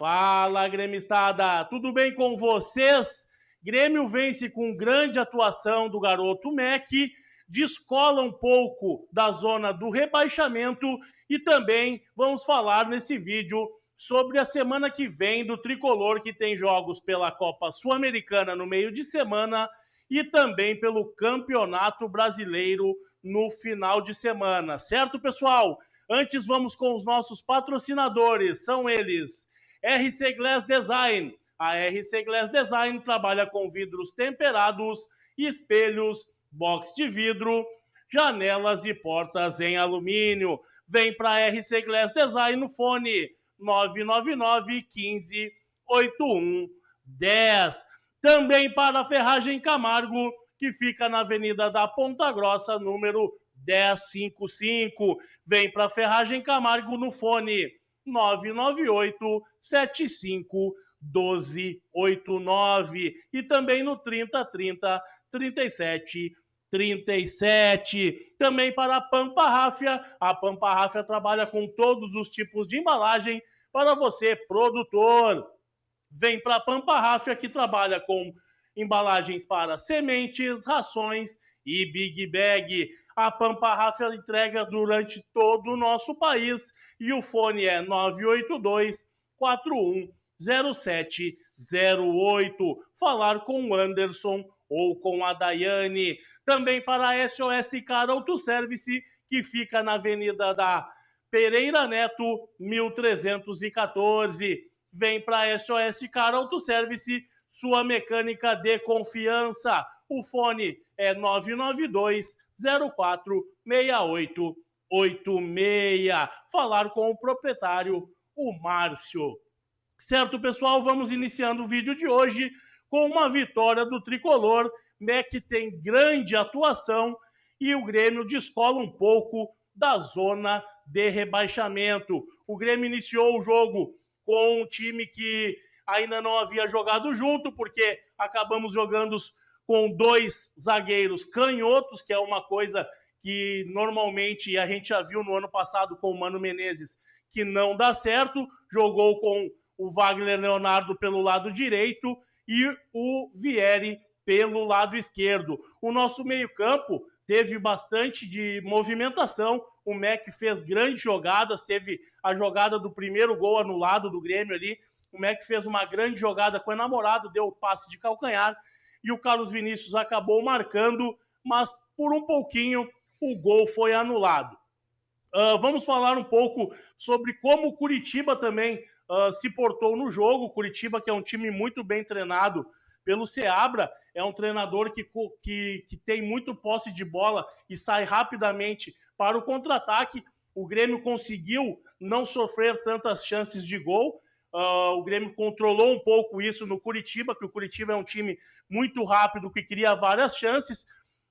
Fala, gremistada! Tudo bem com vocês? Grêmio vence com grande atuação do garoto Mac, descola um pouco da zona do rebaixamento e também vamos falar nesse vídeo sobre a semana que vem do Tricolor, que tem jogos pela Copa Sul-Americana no meio de semana e também pelo Campeonato Brasileiro no final de semana. Certo, pessoal? Antes vamos com os nossos patrocinadores, são eles: RC Glass Design. A RC Glass Design trabalha com vidros temperados, espelhos, box de vidro, janelas e portas em alumínio. Vem para a RC Glass Design no fone 999 15 8110. Também para a Ferragem Camargo, que fica na Avenida da Ponta Grossa, número 1055. Vem para a Ferragem Camargo no fone 998 75 1289 e também no 3030 37 37. Também para a Pampa Ráfia. A Pampa Ráfia trabalha com todos os tipos de embalagem para você, produtor. Vem para a Pampa Ráfia, que trabalha com embalagens para sementes, rações e Big Bag. A Pampa Ráfia entrega durante todo o nosso país e o fone é 982 410708. Falar com o Anderson ou com a Daiane. Também para a SOS Car Auto Service, que fica na Avenida da Pereira Neto, 1314. Vem para a SOS Car Auto Service, sua mecânica de confiança. O fone é 992 04 6886. Falar com o proprietário, o Márcio. Certo, pessoal? Vamos iniciando o vídeo de hoje com uma vitória do Tricolor. Mac tem grande atuação e o Grêmio descola um pouco da zona de rebaixamento. O Grêmio iniciou o jogo com um time que ainda não havia jogado junto, porque acabamos jogando com dois zagueiros canhotos, que é uma coisa que normalmente a gente já viu no ano passado com o Mano Menezes, que não dá certo. Jogou com o Wagner Leonardo pelo lado direito e o Vieri pelo lado esquerdo. O nosso meio-campo teve bastante de movimentação. O Mac fez grandes jogadas, teve a jogada do primeiro gol anulado do Grêmio ali. O Mac fez uma grande jogada com o namorado, deu o passe de calcanhar e o Carlos Vinícius acabou marcando, mas por um pouquinho o gol foi anulado. Vamos falar um pouco sobre como o Curitiba também se portou no jogo. O Curitiba, que é um time muito bem treinado pelo Seabra, é um treinador que tem muito posse de bola e sai rapidamente para o contra-ataque. O Grêmio conseguiu não sofrer tantas chances de gol. O Grêmio controlou um pouco isso no Curitiba, que o Curitiba é um time muito rápido, que cria várias chances.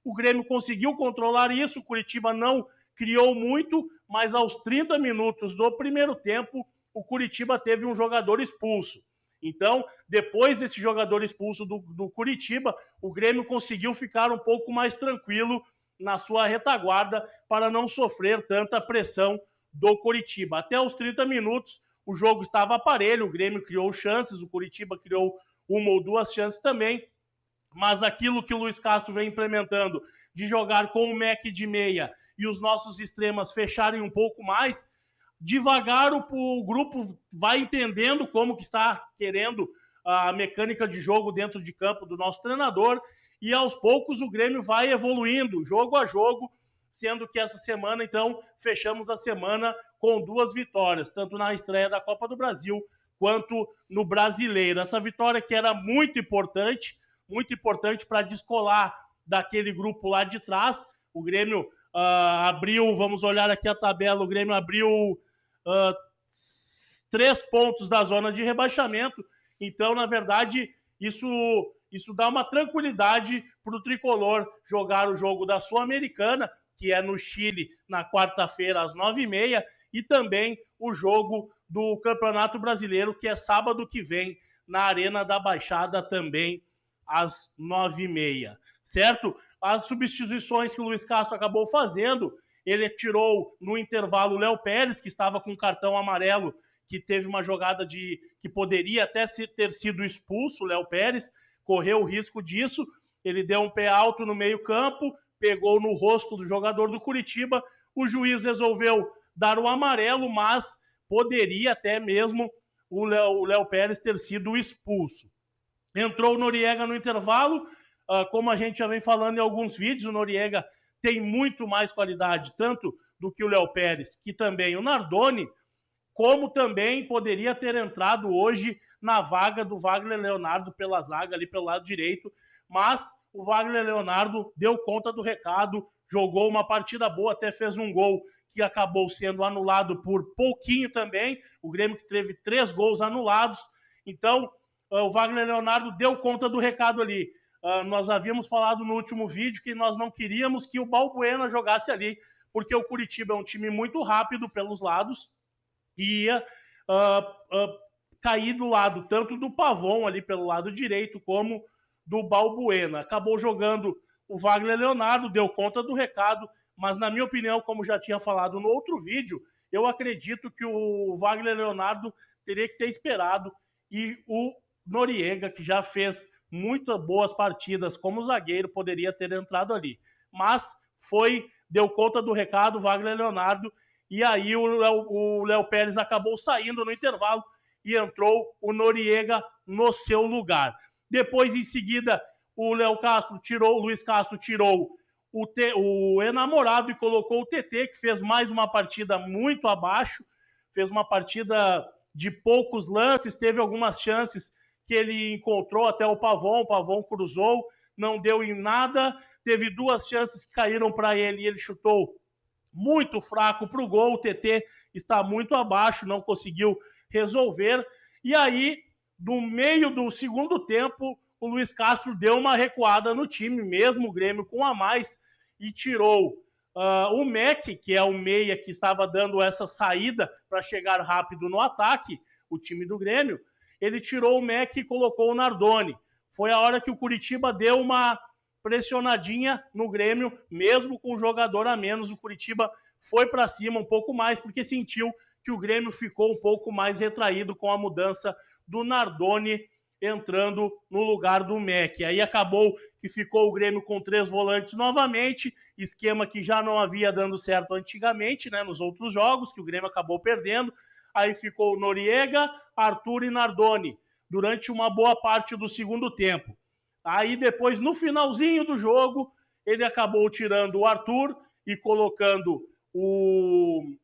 O Grêmio conseguiu controlar isso, o Curitiba não criou muito, mas aos 30 minutos do primeiro tempo, o Curitiba teve um jogador expulso. Então, depois desse jogador expulso do Curitiba, o Grêmio conseguiu ficar um pouco mais tranquilo na sua retaguarda para não sofrer tanta pressão do Curitiba. Até os 30 minutos, o jogo estava parelho, o Grêmio criou chances, o Curitiba criou uma ou duas chances também, mas aquilo que o Luiz Castro vem implementando de jogar com o Mac de meia e os nossos extremas fecharem um pouco mais, devagar o grupo vai entendendo como que está querendo a mecânica de jogo dentro de campo do nosso treinador e aos poucos o Grêmio vai evoluindo jogo a jogo, sendo que essa semana, então, fechamos a semana com 2 vitórias, tanto na estreia da Copa do Brasil quanto no Brasileiro. Essa vitória que era muito importante para descolar daquele grupo lá de trás. O Grêmio abriu, vamos olhar aqui a tabela, o Grêmio abriu 3 pontos da zona de rebaixamento. Então, na verdade, isso dá uma tranquilidade para o Tricolor jogar o jogo da Sul-Americana, que é no Chile, na quarta-feira, às 9h30, e também o jogo do Campeonato Brasileiro, que é sábado que vem, na Arena da Baixada, também às 9h30, certo? As substituições que o Luiz Castro acabou fazendo, ele tirou no intervalo o Léo Pérez, que estava com cartão amarelo, que teve uma jogada que poderia até ter sido expulso, o Léo Pérez correu o risco disso, ele deu um pé alto no meio-campo, pegou no rosto do jogador do Curitiba, o juiz resolveu dar o amarelo, mas poderia até mesmo o Léo Pérez ter sido expulso. Entrou o Noriega no intervalo, como a gente já vem falando em alguns vídeos, o Noriega tem muito mais qualidade, tanto do que o Léo Pérez, que também o Nardoni, como também poderia ter entrado hoje na vaga do Wagner Leonardo pela zaga ali pelo lado direito, mas o Wagner Leonardo deu conta do recado, jogou uma partida boa, até fez um gol que acabou sendo anulado por pouquinho também, o Grêmio que teve 3 gols anulados, então o Wagner Leonardo deu conta do recado ali. Nós havíamos falado no último vídeo que nós não queríamos que o Balbuena jogasse ali, porque o Curitiba é um time muito rápido pelos lados, e ia cair do lado tanto do Pavon ali pelo lado direito como do Balbuena. Acabou jogando o Wagner Leonardo, deu conta do recado, mas na minha opinião, como já tinha falado no outro vídeo, eu acredito que o Wagner Leonardo teria que ter esperado e o Noriega, que já fez muitas boas partidas como zagueiro, poderia ter entrado ali. Mas deu conta do recado, Wagner Leonardo, e aí o Léo Pérez acabou saindo no intervalo e entrou o Noriega no seu lugar. Depois, em seguida, o Luiz Castro tirou o Enamorado e colocou o TT, que fez mais uma partida muito abaixo, fez uma partida de poucos lances, teve algumas chances que ele encontrou até o Pavon cruzou, não deu em nada, teve 2 chances que caíram para ele e ele chutou muito fraco para o gol, o TT está muito abaixo, não conseguiu resolver, e aí, no meio do segundo tempo, o Luiz Castro deu uma recuada no time, mesmo o Grêmio com a mais, e tirou o Mac, que é o meia que estava dando essa saída para chegar rápido no ataque, o time do Grêmio, ele tirou o Mac e colocou o Nardoni. Foi a hora que o Curitiba deu uma pressionadinha no Grêmio, mesmo com um jogador a menos, o Curitiba foi para cima um pouco mais, porque sentiu que o Grêmio ficou um pouco mais retraído com a mudança do Nardoni entrando no lugar do Mac. Aí acabou que ficou o Grêmio com 3 volantes novamente, esquema que já não havia dando certo antigamente, né, nos outros jogos, que o Grêmio acabou perdendo. Aí ficou Noriega, Arthur e Nardoni, durante uma boa parte do segundo tempo. Aí depois, no finalzinho do jogo, ele acabou tirando o Arthur e colocando o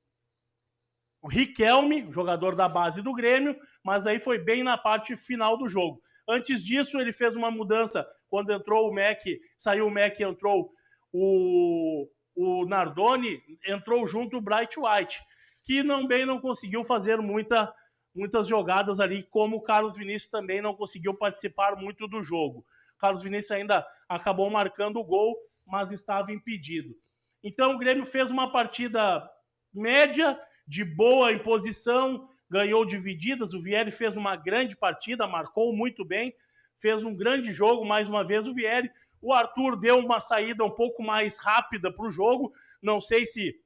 Riquelme, jogador da base do Grêmio, mas aí foi bem na parte final do jogo. Antes disso, ele fez uma mudança, quando entrou o Mac, saiu o Mac e entrou o Nardoni, entrou junto o Bright White, que também não conseguiu fazer muitas jogadas ali, como o Carlos Vinícius também não conseguiu participar muito do jogo. O Carlos Vinícius ainda acabou marcando o gol, mas estava impedido. Então o Grêmio fez uma partida média, de boa imposição, ganhou divididas, o Vieri fez uma grande partida, marcou muito bem, fez um grande jogo, mais uma vez o Vieri. O Arthur deu uma saída um pouco mais rápida para o jogo, não sei se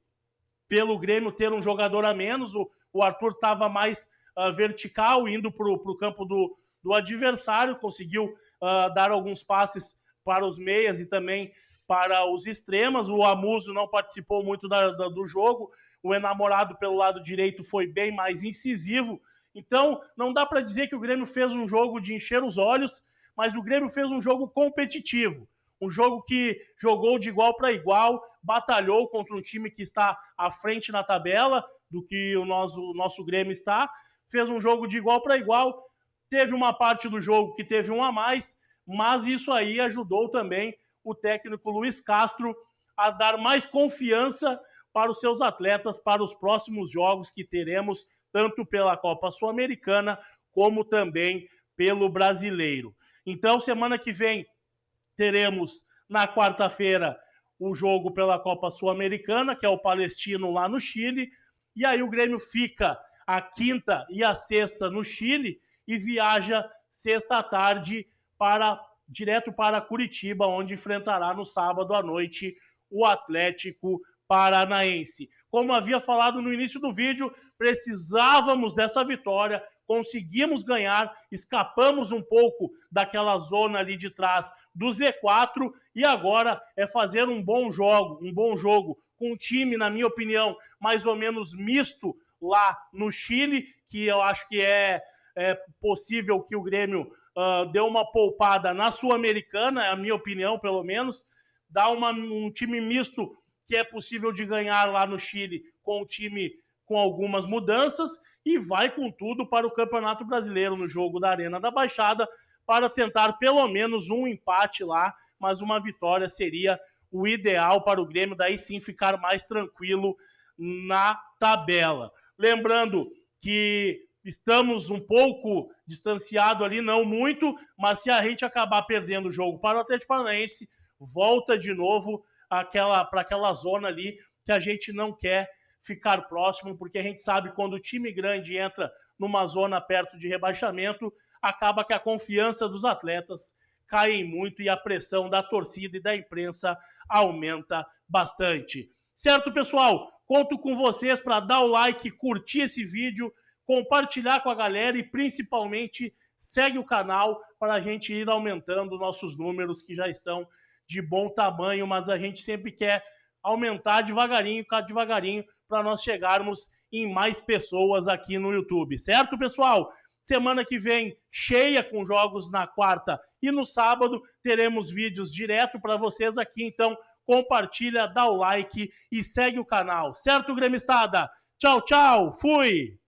pelo Grêmio ter um jogador a menos, o Arthur estava mais vertical, indo para o campo do adversário, conseguiu dar alguns passes para os meias e também para os extremas. O Amuso não participou muito do jogo, o Enamorado pelo lado direito foi bem mais incisivo. Então, não dá para dizer que o Grêmio fez um jogo de encher os olhos, mas o Grêmio fez um jogo competitivo. Um jogo que jogou de igual para igual, batalhou contra um time que está à frente na tabela do que o nosso Grêmio está. Fez um jogo de igual para igual. Teve uma parte do jogo que teve um a mais, mas isso aí ajudou também o técnico Luiz Castro a dar mais confiança para os seus atletas para os próximos jogos que teremos, tanto pela Copa Sul-Americana como também pelo Brasileiro. Então, semana que vem, teremos na quarta-feira o jogo pela Copa Sul-Americana, que é o Palestino lá no Chile, e aí o Grêmio fica a quinta e a sexta no Chile e viaja sexta à tarde direto para Curitiba, onde enfrentará no sábado à noite o Atlético Paranaense. Como havia falado no início do vídeo, precisávamos dessa vitória, conseguimos ganhar, escapamos um pouco daquela zona ali de trás do Z4 e agora é fazer um bom jogo com um time, na minha opinião, mais ou menos misto lá no Chile, que eu acho que é possível que o Grêmio dê uma poupada na Sul-Americana, é a minha opinião, pelo menos, dá um time misto que é possível de ganhar lá no Chile com o time com algumas mudanças e vai com tudo para o Campeonato Brasileiro no jogo da Arena da Baixada para tentar pelo menos um empate lá, mas uma vitória seria o ideal para o Grêmio, daí sim ficar mais tranquilo na tabela. Lembrando que estamos um pouco distanciados ali, não muito, mas se a gente acabar perdendo o jogo para o Atlético Paranaense, volta de novo para aquela zona ali que a gente não quer ficar próximo, porque a gente sabe quando o time grande entra numa zona perto de rebaixamento, acaba que a confiança dos atletas cai muito e a pressão da torcida e da imprensa aumenta bastante. Certo, pessoal? Conto com vocês para dar o like, curtir esse vídeo, compartilhar com a galera e principalmente segue o canal para a gente ir aumentando nossos números que já estão de bom tamanho, mas a gente sempre quer aumentar devagarinho, para nós chegarmos em mais pessoas aqui no YouTube, certo, pessoal? Semana que vem, cheia com jogos na quarta e no sábado, teremos vídeos direto para vocês aqui, então compartilha, dá o like e segue o canal, certo, gremistada? Tchau, tchau, fui!